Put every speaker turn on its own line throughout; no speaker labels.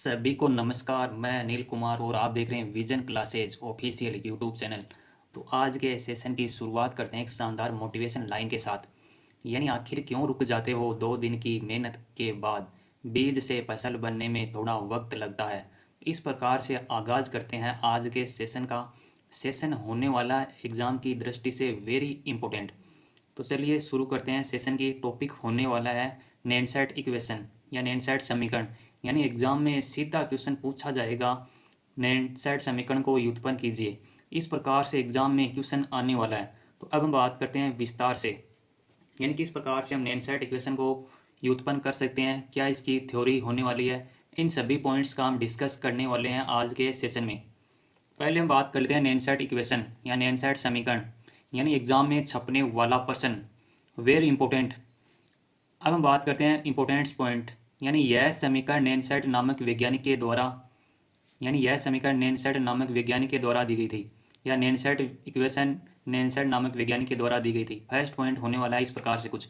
सभी को नमस्कार। मैं अनिल कुमार और आप देख रहे हैं vision classes official YouTube channel. तो आज के सेशन की शुरुआत करते हैं एक शानदार मोटिवेशन लाइन के साथ। यानी आखिर क्यों रुक जाते हो? 2 दिन की मेहनत के बाद बीज से फसल बनने में थोड़ा वक्त लगता है। इस प्रकार से आगाज़ करते हैं आज के सेशन का। सेशन होने वाला एग्ज़ाम की दृष्टि से वेरी इंपॉर्टेंट। तो चलिए शुरू करते हैं। सेशन की टॉपिक होने वाला है नैनसेट इक्वेशन या नैनसेट समीकरण। यानी एग्जाम में सीधा क्वेश्चन पूछा जाएगा, नैनसेट समीकरण को व्युत्पन्न कीजिए। इस प्रकार से एग्जाम में क्वेश्चन आने वाला है। तो अब हम बात करते हैं विस्तार से, यानी किस प्रकार से हम नैनसेट इक्वेशन को व्युत्पन्न कर सकते हैं, क्या इसकी थ्योरी होने वाली है। इन सभी पॉइंट्स का हम डिस्कस करने वाले हैं आज के सेशन में। पहले हम बात कर लेते हैं नैनसेट इक्वेशन या नैनसेट समीकरण, यानी एग्जाम में छपने वाला प्रश्न, वेरी इंपॉर्टेंट। अब हम बात करते हैं इंपॉर्टेंट पॉइंट, यानी यह समीकरण नैनसेट नामक वैज्ञानिक के द्वारा दी गई थी, या नैनसेट इक्वेशन नैनसेट नामक वैज्ञानिक के द्वारा दी गई थी। फर्स्ट पॉइंट होने वाला है इस प्रकार से कुछ।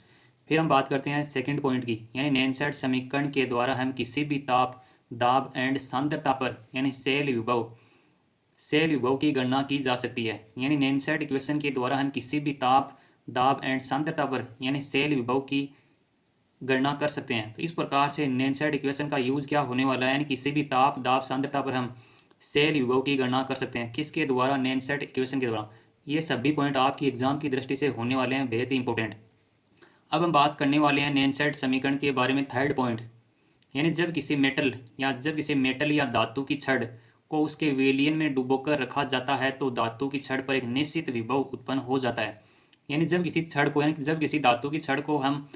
फिर हम बात करते हैं सेकंड पॉइंट की, यानी नैनसेट समीकरण के द्वारा हम किसी भी ताप, दाब एंड सांद्रता पर, यानी सेल विभव की गणना की जा सकती है। यानी नैनसेट इक्वेशन के द्वारा हम किसी भी ताप, दाब एंड सांद्रता पर, यानी सेल विभव की गणना कर सकते हैं। तो इस प्रकार से नैनसेट इक्वेशन का यूज क्या होने वाला है, यानी किसी भी ताप, दाब, सांद्रता पर हम सेल विभव की गणना कर सकते हैं। किसके द्वारा? नैनसेट इक्वेशन के द्वारा। ये सभी पॉइंट आपकी एग्जाम की दृष्टि से होने वाले हैं, बेहद ही इंपॉर्टेंट। अब हम बात करने वाले हैं नैनसेट समीकरण के बारे में। थर्ड पॉइंट, यानी जब किसी मेटल या धातु की छड़ को उसके विलयन में डुबोकर रखा जाता है तो धातु की छड़ पर एक निश्चित विभव उत्पन्न हो जाता है। यानी जब किसी धातु की छड़ को हम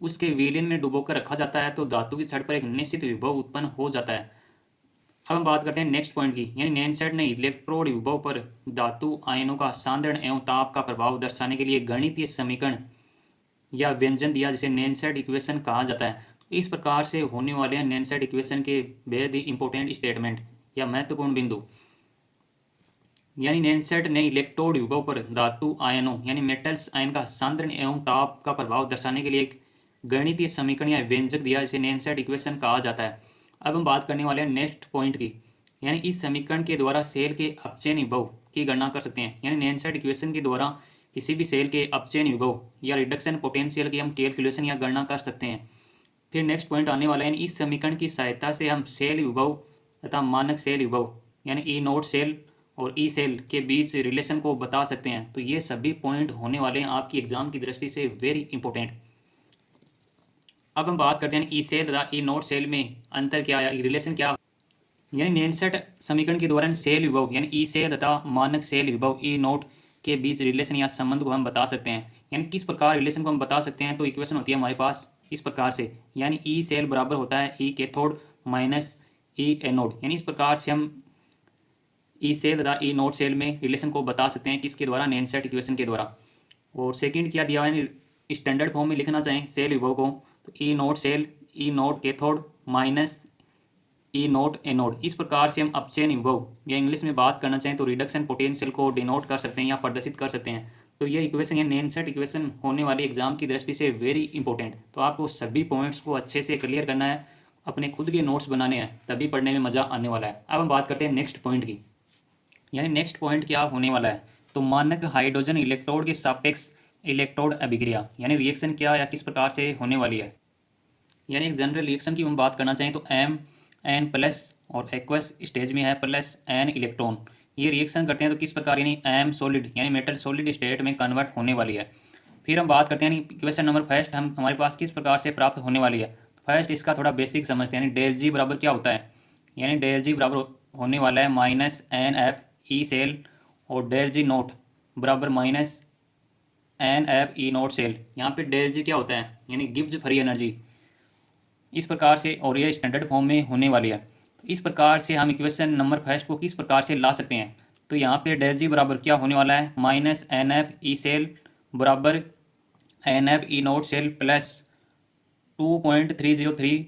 उसके विलयन में डुबोकर रखा जाता है तो धातु की छड़ पर एक निश्चित विभव उत्पन्न हो जाता है। अब हम बात करते हैं नेक्स्ट पॉइंट की, यानी नैनसेट ने इलेक्ट्रोड विभव पर धातु आयनों का सांद्रण एवं ताप का प्रभाव दर्शाने के लिए गणितीय समीकरण या व्यंजन दिया, जिसे नैनसेट इक्वेशन कहा जाता है। इस प्रकार से होने वाले हैं नैनसेट इक्वेशन के बेहद ही इंपॉर्टेंट स्टेटमेंट या महत्वपूर्ण बिंदु। यानी नैनसेट ने इलेक्ट्रोड विभव पर धातु आयनों, यानी मेटल्स आयन का सांद्रण एवं ताप का प्रभाव दर्शाने के लिए एक गणितीय समीकरण या व्यंजक दिया, जिसे नैनसेट इक्वेशन कहा जाता है। अब हम बात करने वाले हैं नेक्स्ट पॉइंट की, यानी इस समीकरण के द्वारा सेल के अपचयन विभव की गणना कर सकते हैं। यानी नैनसेट इक्वेशन के द्वारा किसी भी सेल के अपचयन विभव या रिडक्शन पोटेंशियल की हम कैलकुलेशन या गणना कर सकते हैं। फिर नेक्स्ट पॉइंट आने वाला है, इस समीकरण की सहायता से हम सेल विभव तथा मानक सेल विभव, यानी ई नोट सेल और ई सेल के बीच रिलेशन को बता सकते हैं। तो ये सभी पॉइंट होने वाले हैं आपकी एग्जाम की दृष्टि से वेरी इंपॉर्टेंट। अब हम बात करते हैं ई सेल तथा ई नोट सेल में अंतर क्या है, रिलेशन क्या। यानी नैनसेट समीकरण के द्वारा सेल विभव, यानी ई सेल तथा मानक सेल विभव ई नोट के बीच रिलेशन या संबंध को हम बता सकते हैं। यानी किस प्रकार रिलेशन को हम बता सकते हैं, तो इक्वेशन होती है हमारे पास इस प्रकार से, यानी ई सेल बराबर होता है ई कैथोड माइनस ई एनोड। यानी इस प्रकार से हम ई सेल तथा ई नोट सेल में रिलेशन को बता सकते हैं, किसके द्वारा? नैनसेट इक्वेशन के द्वारा। और सेकंड क्या दिया है, स्टैंडर्ड फॉर्म में लिखना चाहें सेल विभव को, तो ई नोट सेल, ई नोट कैथोड माइनस ई नोट एनोड। इस प्रकार से हम अपचयन विभव या इंग्लिश में बात करना चाहें तो रिडक्शन पोटेंशियल को डिनोट कर सकते हैं या प्रदर्शित कर सकते हैं। तो ये इक्वेशन या नैनसेट इक्वेशन होने वाली एग्जाम की दृष्टि से वेरी इंपॉर्टेंट। तो आपको सभी पॉइंट्स को अच्छे से क्लियर करना है, अपने खुद के नोट्स बनाने हैं, तभी पढ़ने में मज़ा आने वाला है। अब हम बात करते हैं नेक्स्ट पॉइंट की, यानी नेक्स्ट पॉइंट क्या होने वाला है, तो मानक हाइड्रोजन इलेक्ट्रोड के सापेक्ष इलेक्ट्रोड अभिक्रिया, यानी रिएक्शन क्या या किस प्रकार से होने वाली है। यानी एक जनरल रिएक्शन की हम बात करना चाहें तो एम एन प्लस और एक्वस स्टेज में है प्लस एन इलेक्ट्रॉन, ये रिएक्शन करते हैं तो किस प्रकार, यानी एम सॉलिड यानी मेटल सॉलिड स्टेट में कन्वर्ट होने वाली है। फिर हम बात करते हैं इक्वेशन नंबर फर्स्ट हम हमारे पास किस प्रकार से प्राप्त होने वाली है। फर्स्ट इसका थोड़ा बेसिक समझते हैं, यानी डेल जी बराबर क्या होता है, यानी डेल जी बराबर होने वाला है minus N F E cell, और डेल जी नोट बराबर minus N F E note cell. यहाँ पे डेल जी क्या होता है, यानी गिब्स फ्री एनर्जी। इस प्रकार से, और यह स्टैंडर्ड फॉर्म में होने वाली है। तो इस प्रकार से हम इक्वेशन नंबर फर्स्ट को किस प्रकार से ला सकते हैं, तो यहाँ पे डेल जी बराबर क्या होने वाला है, minus N F E cell बराबर N F E note cell plus 2.303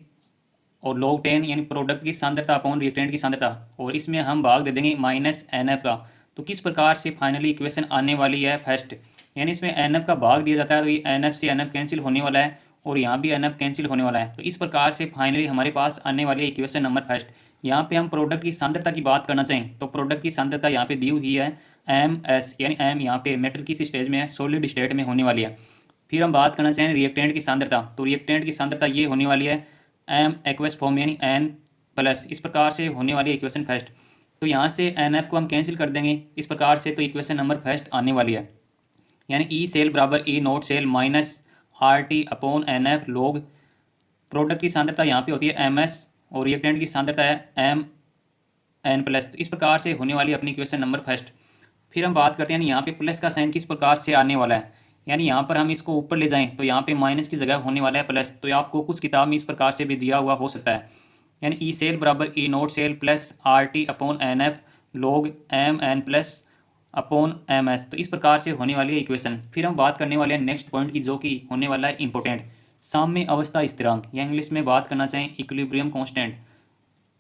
और log 10, यानी प्रोडक्ट की सांद्रता अपॉन रिएक्टेंट की सांद्रता, और इसमें हम भाग दे देंगे माइनस एन एफ का। तो किस प्रकार से फाइनली इक्वेशन आने वाली है फर्स्ट, यानी इसमें एन एफ का भाग दिया जाता है तो ये एन एफ से एन एफ कैंसिल होने वाला है, और यहाँ भी NF कैंसिल होने वाला है। तो इस प्रकार से फाइनली हमारे पास आने वाली है इक्वेशन नंबर फर्स्ट। यहाँ पे हम प्रोडक्ट की सांद्रता की बात करना चाहें तो प्रोडक्ट की सांद्रता यहाँ पे दी हुई है MS, यानी M यहाँ पे मेटल किस स्टेज में है, सॉलिड स्टेट में होने वाली है। फिर हम बात करना चाहें रिएक्टेंट की सांद्रता, तो रिएक्टेंट की सांद्रता ये होने वाली है M एक्वस फॉर्म यानी N+। इस प्रकार से होने वाली है इक्वेशन फर्स्ट। तो यहाँ से NF को हम कैंसिल कर देंगे इस प्रकार से, तो इक्वेशन नंबर फर्स्ट आने वाली है, यानी ई सेल बराबर E note cell minus RT/NF लोग प्रोडक्ट की सांद्रता यहाँ पे होती है MS और रिएक्टेंट की सांद्रता है MN+। तो इस प्रकार से होने वाली अपनी इक्वेशन नंबर फर्स्ट। फिर हम बात करते हैं यहाँ पे प्लस का साइन किस प्रकार से आने वाला है, यानी यहाँ पर हम इसको ऊपर ले जाएं तो यहाँ पे माइनस की जगह होने वाला है प्लस। तो आपको कुछ किताब में इस प्रकार से भी दिया हुआ हो सकता है, यानी ई सेल बराबर E note cell plus RT/NF log MN+/MS। तो इस प्रकार से होने वाली है इक्वेशन। फिर हम बात करने वाले हैं नेक्स्ट पॉइंट की, जो कि होने वाला है इंपॉर्टेंट, साम्य अवस्था स्थिरांक, या इंग्लिश में बात करना चाहें इक्विलिब्रियम कांस्टेंट।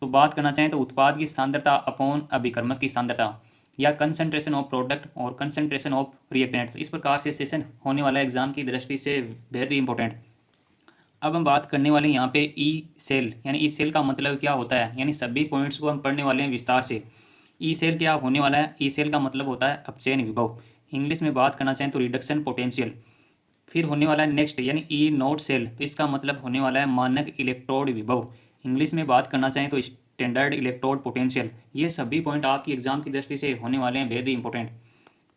तो बात करना चाहें तो उत्पाद की सांद्रता अपॉन अभिकर्मक की सांद्रता, या कंसंट्रेशन ऑफ प्रोडक्ट और कंसंट्रेशन ऑफ रिएक्टेंट। तो इस प्रकार से सेशन होने वाला एग्जाम की दृष्टि से बेहद ही इंपॉर्टेंट। अब हम बात करने वाले हैं यहाँ पे ई सेल, यानी ई सेल का मतलब क्या होता है, यानी सभी पॉइंट्स को हम पढ़ने वाले हैं विस्तार से। ई सेल क्या होने वाला है, ई सेल का मतलब होता है अपचयन विभव, इंग्लिश में बात करना चाहें तो रिडक्शन पोटेंशियल। फिर होने वाला है नेक्स्ट, यानी ई नोट सेल, तो इसका मतलब होने वाला है मानक इलेक्ट्रोड विभव, इंग्लिश में बात करना चाहें तो स्टैंडर्ड इलेक्ट्रोड पोटेंशियल। ये सभी पॉइंट आपकी एग्जाम की दृष्टि से होने वाले हैं बेहद ही इंपॉर्टेंट।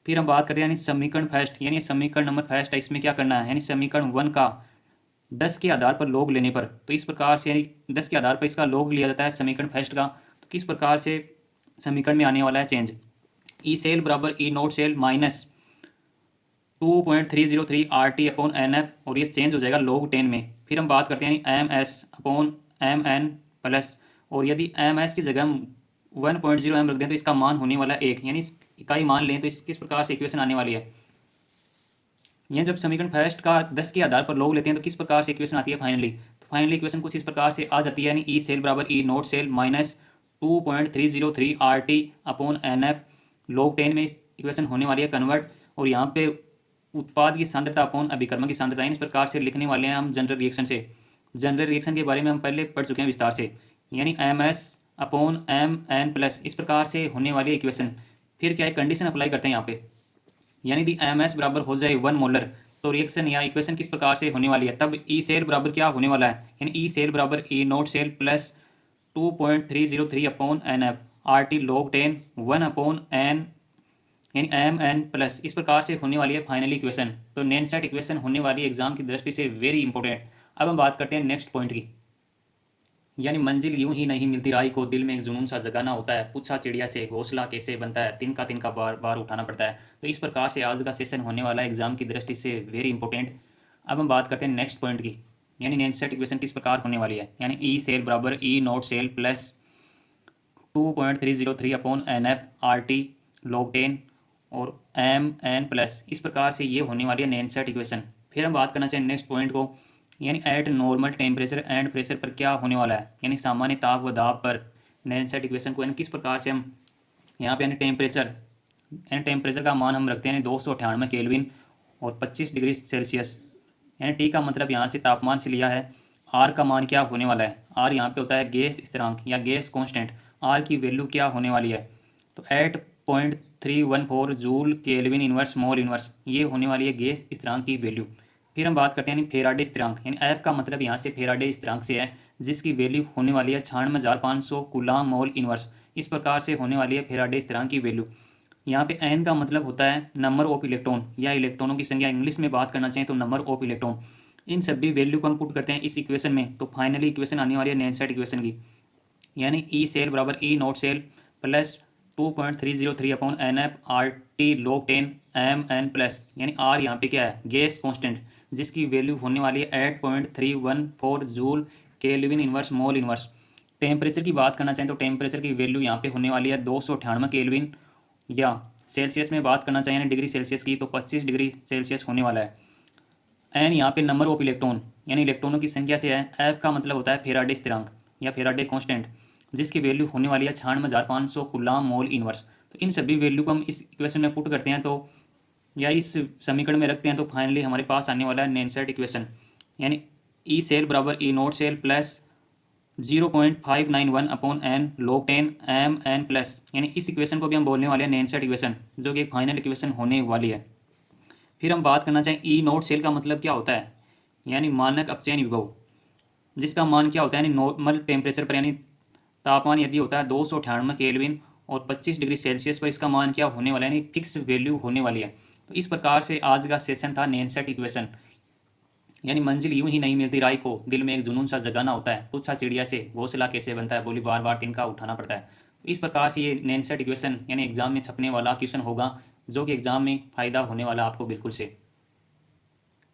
फिर हम बात करते हैं यानी समीकरण फर्स्ट, यानी समीकरण नंबर फर्स्ट है, इसमें क्या करना है, यानी समीकरण 1 का 10 के आधार पर लॉग लेने पर, तो इस प्रकार से यानी 10 के आधार पर इसका लॉग लिया जाता है समीकरण फर्स्ट का। तो किस प्रकार से समीकरण में आने वाला है चेंज, ई सेल बराबर E note cell minus 2.303 RT/NF, और ये चेंज हो जाएगा log 10 में। फिर हम बात करते हैं MS/MN+, और यदि MS की जगह हम 1.0 M रख दें तो इसका मान होने वाला है 1, यानी इकाई मान लें तो इस किस प्रकार से इक्वेशन आने वाली है। यह जब समीकरण फर्स्ट का 10 के आधार पर log लेते हैं तो किस प्रकार से इक्वेशन आती है फाइनली, तो फाइनली इक्वेशन कुछ इस प्रकार से आ जाती है, यानी ई सेल बराबर E note cell minus 2.303 RT/NF log 10 में इक्वेशन होने वाली है कन्वर्ट, और यहाँ पे उत्पाद की सांद्रता अपॉन अभिकर्मक की सांद्रता, इस प्रकार से लिखने वाले हैं हम जनरल रिएक्शन से। जनरल रिएक्शन के बारे में हम पहले पढ़ चुके हैं विस्तार से, यानी MS/MN+, इस प्रकार से होने वाली इक्वेशन। फिर क्या है, कंडीशन अप्लाई करते हैं यहाँ पे, यानी यदि MS बराबर हो जाए 1 मोलर, तो रिएक्शन या इक्वेशन किस प्रकार से होने वाली है, तब ई सेल बराबर क्या होने वाला है, यानी ई सेल बराबर E note cell plus 2.303/NF RT log 10 1/N, यानी MN+, इस प्रकार से होने वाली है फाइनली इक्वेशन। तो नैनसेट इक्वेशन होने वाली एग्जाम की दृष्टि से वेरी इंपॉर्टेंट। अब हम बात करते हैं नेक्स्ट पॉइंट की, यानी मंजिल यूं ही नहीं मिलती राही को, दिल में एक जुनून सा जगाना होता है, पूछा चिड़िया से घोंसला कैसे बनता है, तिनका तिनका बार बार उठाना पड़ता है। तो इस प्रकार से आज का सेशन होने वाला है एग्जाम की दृष्टि से वेरी इंपॉर्टेंट। अब हम बात करते हैं नेक्स्ट पॉइंट की, यानी नैनसेट इक्वेशन किस प्रकार होने वाली है, यानी ई सेल बराबर E note cell plus 2.303/NF RT log 10 और MN+, इस प्रकार से ये होने वाली है नैनसेट इक्वेशन। फिर हम बात करना चाहिए नेक्स्ट पॉइंट को, यानी eight normal temperature and pressure पर क्या होने वाला है, यानी सामान्य ताप व दाब पर नैनसेट इक्वेशन को, यानी किस प्रकार से हम यहाँ पे यानी टेम्परेचर का मान हम रखते हैं 298 केल्विन और 25 डिग्री सेल्सियस, यानी टी का मतलब यहाँ से तापमान से लिया है। आर का मान क्या होने वाला है, आर यहाँ पे होता है गैस स्थिरांक या गैस कांस्टेंट, आर की वैल्यू क्या होने वाली है, तो 8.314 joule kelvin inverse mole inverse, ये होने वाली है गैस स्थिरांक की वैल्यू। फिर हम बात करते हैं फेराडे स्थिरांक, यानी एफ का मतलब यहाँ से फेराडे स्थिरांक से है, जिसकी वैल्यू होने वाली है 96,500 कूलाम मोल इनवर्स, इस प्रकार से होने वाली है फेराडे स्थिरांक की वैल्यू। यहाँ पे एन का मतलब होता है नंबर ऑफ इलेक्ट्रॉन या इलेक्ट्रॉनों की संख्या, इंग्लिश में बात करना चाहिए तो नंबर ऑफ इलेक्ट्रॉन। इन सभी वैल्यू को हम पुट करते हैं इस इक्वेशन में, तो फाइनली इक्वेशन आने वाली है नैनसेट इक्वेशन की, यानी ई सेल बराबर E note cell plus 2.303/NF RT log 10 MN+, यानी आर यहाँ पे क्या है गैस कांस्टेंट, जिसकी वैल्यू होने वाली है 8.314 joule kelvin inverse mole inverse. Temperature की बात करना चाहें तो टेम्परेचर की वैल्यू यहाँ पे होने वाली है 298 केल्विन, या सेल्सियस में बात करना चाहिए डिग्री सेल्सियस की, तो 25 डिग्री सेल्सियस होने वाला है। एन यहाँ पे नंबर ऑफ इलेक्ट्रॉन, यानी इलेक्ट्रॉनों की संख्या से है। एफ का मतलब होता है फेराडे स्थिरांक या फेराडे कांस्टेंट, जिसकी वैल्यू होने वाली है 96,500 कूलाम मोल इनवर्स। तो इन सभी वैल्यू को हम इस इक्वेशन में पुट करते हैं तो या इस समीकरण में रखते हैं, तो फाइनली हमारे पास आने वाला है नैनसेट इक्वेशन, यानी ई सेल बराबर E note cell plus 0.591 upon N log 10 M N plus, यानी इस इक्वेशन को भी हम बोलने वाले हैं नैनसेट इक्वेशन, जो कि एक फाइनल इक्वेशन होने वाली है। फिर हम बात करना चाहें ई नोट सेल का मतलब क्या होता है, यानी मानक अपचयन विभव, जिसका मान क्या होता है, यानी नॉर्मल टेम्परेचर पर, यानी तापमान यदि होता है 298 केल्विन और 25 डिग्री सेल्सियस पर, इसका मान क्या होने वाला है, यानी फिक्स वैल्यू होने वाली है। तो इस प्रकार से आज का सेशन था नैनसेट इक्वेशन, यानी मंजिल यूं ही नहीं मिलती राय को, दिल में एक जुनून सा जगाना होता है, पूछा चिड़िया से घोंसला कैसे बनता है, बोली बार बार तिनका उठाना पड़ता है। तो इस प्रकार से ये नैनसेट इक्वेशन यानी एग्जाम में छपने वाला क्वेश्चन होगा, जो कि एग्जाम में फ़ायदा होने वाला आपको बिल्कुल से।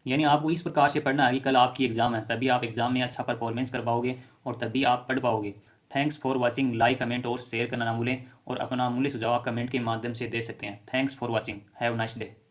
यानी आपको इस प्रकार से पढ़ना है कि कल आपकी एग्ज़ाम है, तभी आप एग्ज़ाम में अच्छा परफॉर्मेंस कर पाओगे और तभी आप पढ़ पाओगे। Thanks for watching. Like, comment और शेयर करना ना भूलें, और अपना अमूल्य सुझाव कमेंट के माध्यम से दे सकते हैं। Thanks for watching. Have nice day.